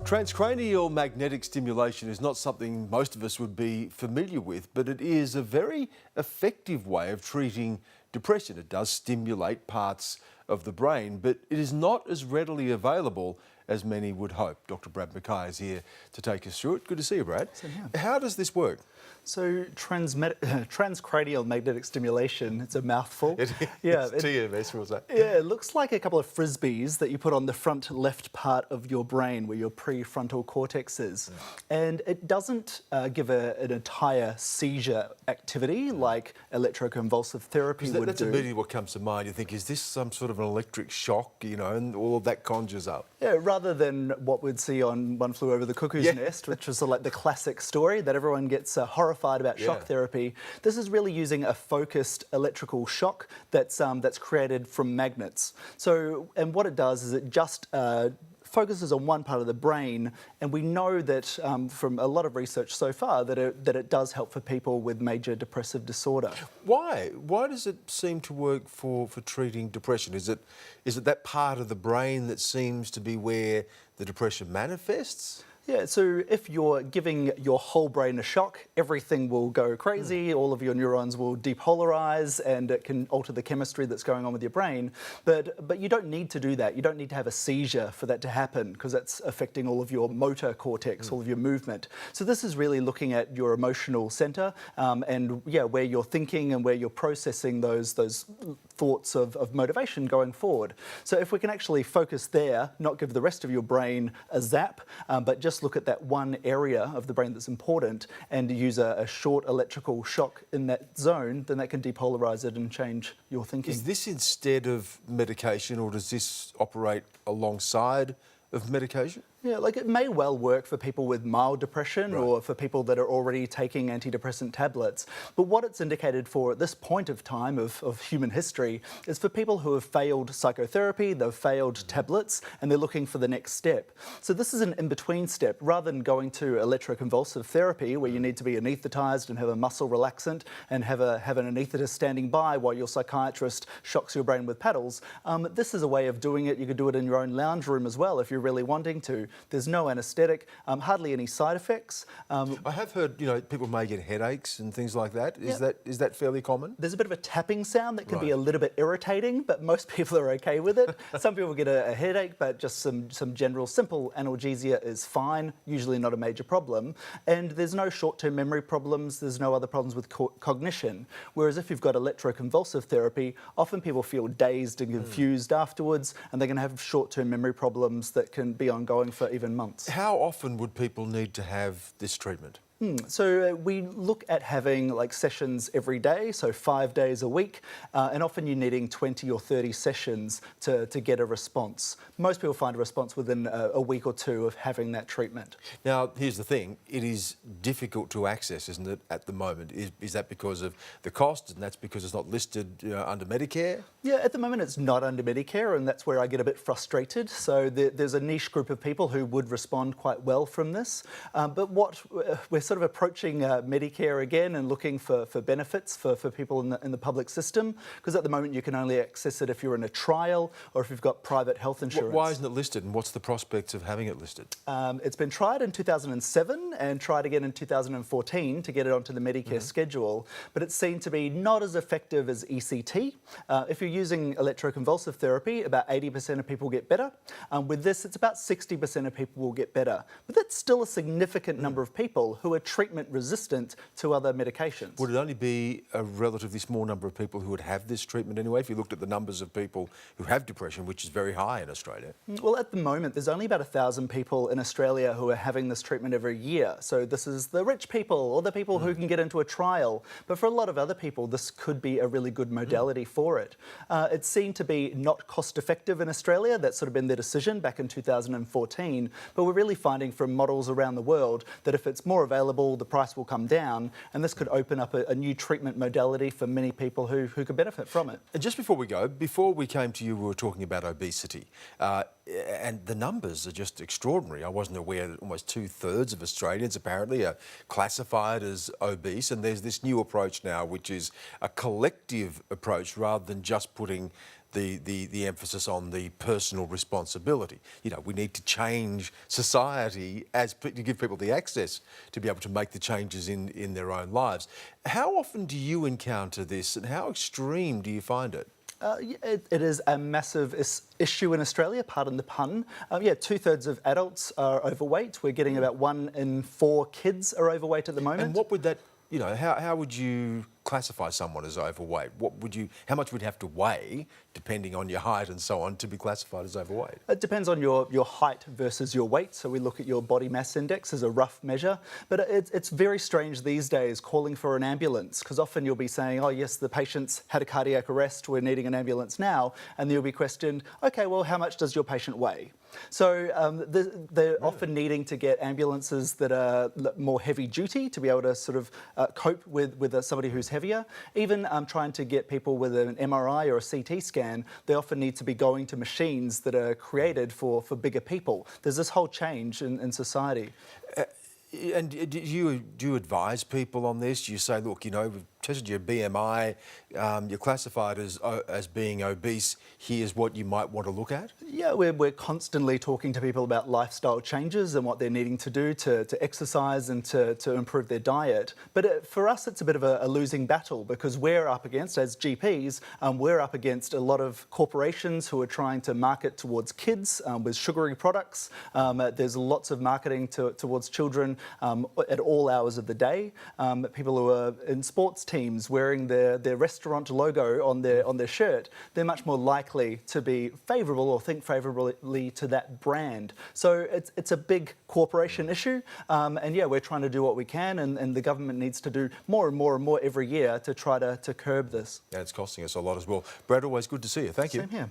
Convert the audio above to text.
Transcranial magnetic stimulation is not something most of us would be familiar with, but it is a very effective way of treating depression. It does stimulate parts of the brain, but it is not as readily available as many would hope. Dr. Brad McKay is here to take us through it. Good to see you, Brad. How does this work? So transcranial magnetic stimulation, it's a mouthful. It's TMS, was that? Yeah, it looks like a couple of frisbees that you put on the front left part of your brain where your prefrontal cortex is. Yeah. And it doesn't give an entire seizure activity like electroconvulsive therapy would do. That's immediately what comes to mind. You think, is this some sort of an electric shock, you know, and all of that conjures up? Yeah, rather than what we'd see on One Flew Over the Cuckoo's Nest, which is like the classic story that everyone gets horrified about shock therapy. This is really using a focused electrical shock that's created from magnets. So, and what it does is it just focuses on one part of the brain, and we know that from a lot of research so far that it does help for people with major depressive disorder. Why? Why does it seem to work for treating depression? Is it that part of the brain that seems to be where the depression manifests? Yeah, so if you're giving your whole brain a shock, everything will go crazy, all of your neurons will depolarize, and it can alter the chemistry that's going on with your brain. But you don't need to do that. You don't need to have a seizure for that to happen, because that's affecting all of your motor cortex, all of your movement. So this is really looking at your emotional center and where you're thinking and where you're processing those thoughts of motivation going forward. So if we can actually focus there, not give the rest of your brain a zap, but just look at that one area of the brain that's important and use a short electrical shock in that zone, then that can depolarize it and change your thinking. Is this instead of medication, or does this operate alongside of medication? Yeah, like it may well work for people with mild depression or for people that are already taking antidepressant tablets. But what it's indicated for at this point of time of human history is for people who have failed psychotherapy, they've failed tablets, and they're looking for the next step. So this is an in-between step. Rather than going to electroconvulsive therapy where you need to be anaesthetized and have a muscle relaxant and have an anaesthetist standing by while your psychiatrist shocks your brain with paddles, this is a way of doing it. You could do it in your own lounge room as well if you're really wanting to. There's no anaesthetic, hardly any side effects. I have heard, people may get headaches and things like that. Is that fairly common? There's a bit of a tapping sound that can be a little bit irritating, but most people are okay with it. Some people get a headache, but just some general simple analgesia is fine, usually not a major problem. And there's no short-term memory problems, there's no other problems with cognition. Whereas if you've got electroconvulsive therapy, often people feel dazed and confused afterwards, and they're going to have short-term memory problems that can be ongoing for even months. How often would people need to have this treatment? So we look at having sessions every day, so 5 days a week, and often you're needing 20 or 30 sessions to get a response. Most people find a response within a week or two of having that treatment. Now, here's the thing, it is difficult to access, isn't it, at the moment? Is that because of the cost, and that's because it's not listed under Medicare? Yeah, at the moment it's not under Medicare, and that's where I get a bit frustrated. So there's a niche group of people who would respond quite well from this. But what we're sort of approaching Medicare again and looking for benefits for people in the public system, because at the moment you can only access it if you're in a trial or if you've got private health insurance. Why isn't it listed, and what's the prospects of having it listed? It's been tried in 2007 and tried again in 2014 to get it onto the Medicare schedule, but it's seen to be not as effective as ECT. If you're using electroconvulsive therapy, about 80% of people get better. With this, it's about 60% of people will get better. But that's still a significant number of people who are treatment resistant to other medications. Would it only be a relatively small number of people who would have this treatment anyway, if you looked at the numbers of people who have depression, which is very high in Australia? Well, at the moment, there's only about 1,000 people in Australia who are having this treatment every year. So this is the rich people or the people who can get into a trial. But for a lot of other people, this could be a really good modality for it. It's seen to be not cost effective in Australia. That's sort of been their decision back in 2014. But we're really finding from models around the world that if it's more available, the price will come down, and this could open up a new treatment modality for many people who could benefit from it. And just before we go, before we came to you, we were talking about obesity. And the numbers are just extraordinary. I wasn't aware that almost 2/3 of Australians apparently are classified as obese, and there's this new approach now, which is a collective approach rather than just putting the emphasis on the personal responsibility. You know, we need to change society to give people the access to be able to make the changes in their own lives. How often do you encounter this, and how extreme do you find it? It is a massive issue in Australia, pardon the pun. Yeah, 2/3 of adults are overweight. We're getting about 1 in 4 kids are overweight at the moment. And what would that, you know, how would you classify someone as overweight? How much would you have to weigh, depending on your height and so on, to be classified as overweight? It depends on your height versus your weight. So we look at your body mass index as a rough measure. But it's very strange these days calling for an ambulance, because often you'll be saying, oh yes, the patient's had a cardiac arrest, we're needing an ambulance now. And you'll be questioned, okay, well, how much does your patient weigh? So they're often needing to get ambulances that are more heavy duty to be able to sort of cope with somebody who's heavier. Even trying to get people with an MRI or a CT scan, they often need to be going to machines that are created for bigger people. There's this whole change in society. And do you advise people on this? You say, look, you know, we've tested your BMI, you're classified as being obese, here's what you might want to look at? Yeah, we're constantly talking to people about lifestyle changes and what they're needing to do to exercise and to improve their diet. But for us, it's a bit of a losing battle, because we're up against, as GPs, we're up against a lot of corporations who are trying to market towards kids with sugary products. There's lots of marketing towards children at all hours of the day. People who are in sports teams wearing their restaurant logo on their shirt, they're much more likely to be favourable or think favourably to that brand. So it's a big corporation issue, and yeah, we're trying to do what we can, and the government needs to do more and more and more every year to try to curb this. And it's costing us a lot as well. Brad, always good to see you. Thank you. Same here.